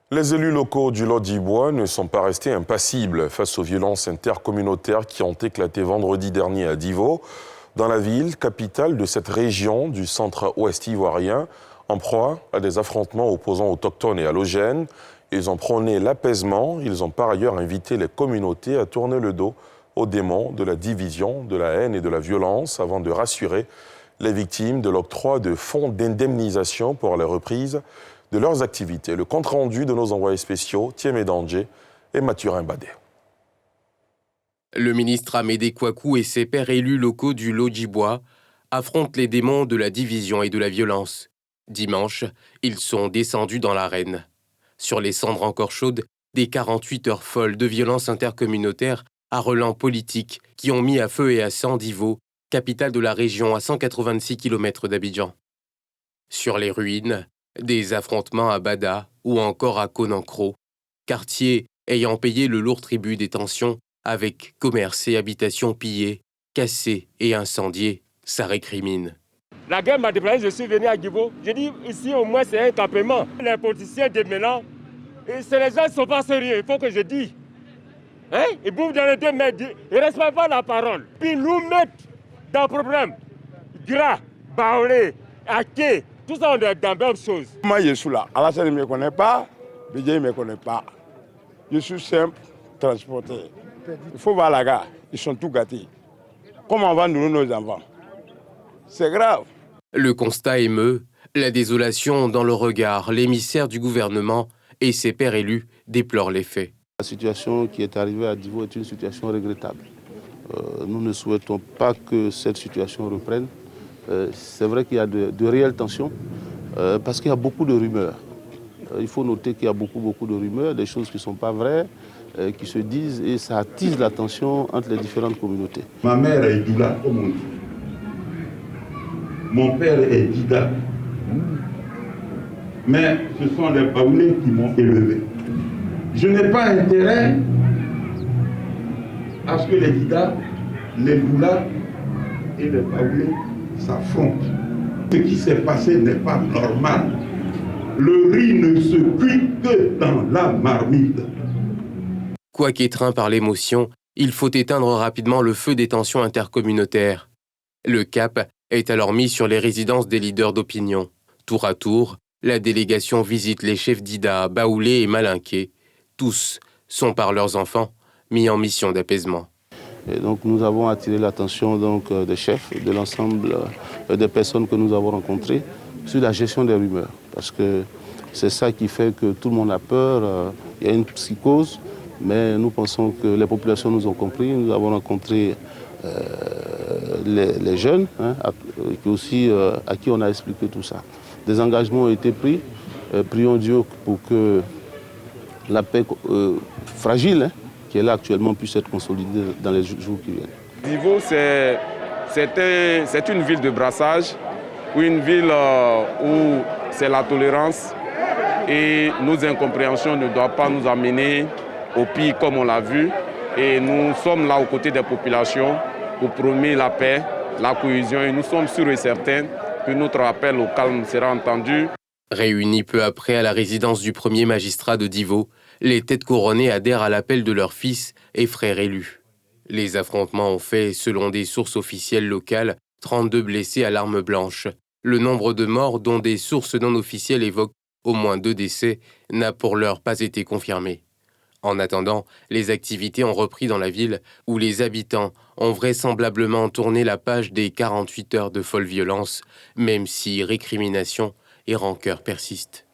Les élus locaux du Lot-d'Ivoire ne sont pas restés impassibles face aux violences intercommunautaires qui ont éclaté vendredi dernier à Divo, dans la ville, capitale de cette région du centre-ouest ivoirien, en proie à des affrontements opposant autochtones et halogènes. Ils ont prôné l'apaisement. Ils ont par ailleurs invité les communautés à tourner le dos aux démons de la division, de la haine et de la violence avant de rassurer les victimes de l'octroi de fonds d'indemnisation pour la reprise de leurs activités. Le compte-rendu de nos envoyés spéciaux, Thiemé Danger et Mathurin Badé. Le ministre Amédée Kouakou et ses pairs élus locaux du Lot-d'Ivoire affrontent les démons de la division et de la violence. Dimanche, ils sont descendus dans l'arène. Sur les cendres encore chaudes, des 48 heures folles de violence intercommunautaire à relents politiques qui ont mis à feu et à sang Divo, capitale de la région à 186 km d'Abidjan. Sur les ruines, des affrontements à Bada ou encore à Konankro, quartier ayant payé le lourd tribut des tensions avec commerces et habitations pillées, cassées et incendiées, ça récrimine. La guerre m'a déplacé, je suis venu à Divo. Je dis ici au moins c'est un campement. Les politiciens de maintenant, les gens ne sont pas sérieux, il faut que je dise. Hein? Ils bouffent dans les deux mains, ils ne respectent pas la parole. Puis nous mettent dans le problème. Gras, Baolé, Aké, tout ça on est dans la même chose. Moi je suis là, Alassane ne me connaît pas, Bidje ne me connaît pas. Je suis simple, transporteur. Il faut voir la gare, ils sont tout gâtés. Comment on va nourrir nos enfants? C'est grave. Le constat émeut, la désolation dans le regard, l'émissaire du gouvernement et ses pairs élus déplorent les faits. La situation qui est arrivée à Divo est une situation regrettable. Nous ne souhaitons pas que cette situation reprenne. C'est vrai qu'il y a de réelles tensions parce qu'il y a beaucoup de rumeurs. Il faut noter qu'il y a beaucoup de rumeurs, des choses qui ne sont pas vraies, qui se disent et ça attise la tension entre les différentes communautés. Ma mère est Doula, comme on dit. Mon père est Dida. Mais ce sont les Baoulés qui m'ont élevé. Je n'ai pas intérêt à ce que les Dida, les Doula et les Baoulés s'affrontent. Ce qui s'est passé n'est pas normal. Le riz ne se cuit que dans la marmite. Quoi qu'étreint par l'émotion, il faut éteindre rapidement le feu des tensions intercommunautaires. Le cap est alors mis sur les résidences des leaders d'opinion. Tour à tour, la délégation visite les chefs d'Ida, Baoulé et Malinké. Tous sont par leurs enfants mis en mission d'apaisement. Et donc nous avons attiré l'attention des chefs et de l'ensemble des personnes que nous avons rencontrées sur la gestion des rumeurs. Parce que c'est ça qui fait que tout le monde a peur, il y a une psychose, mais nous pensons que les populations nous ont compris. Nous avons rencontré les jeunes, à qui on a expliqué tout ça. Des engagements ont été pris. Prions Dieu pour que la paix fragile qui est là actuellement puisse être consolidée dans les jours qui viennent. Divo, c'est une ville de brassage, ou une ville où c'est la tolérance et nos incompréhensions ne doivent pas nous amener au pire comme on l'a vu. Et nous sommes là aux côtés des populations pour promouvoir la paix, la cohésion et nous sommes sûrs et certains que notre appel au calme sera entendu. Réunis peu après à la résidence du premier magistrat de Divo, les têtes couronnées adhèrent à l'appel de leurs fils et frères élus. Les affrontements ont fait, selon des sources officielles locales, 32 blessés à l'arme blanche. Le nombre de morts, dont des sources non officielles évoquent au moins 2 décès, n'a pour l'heure pas été confirmé. En attendant, les activités ont repris dans la ville où les habitants ont vraisemblablement tourné la page des 48 heures de folle violence, même si récrimination et rancœur persistent.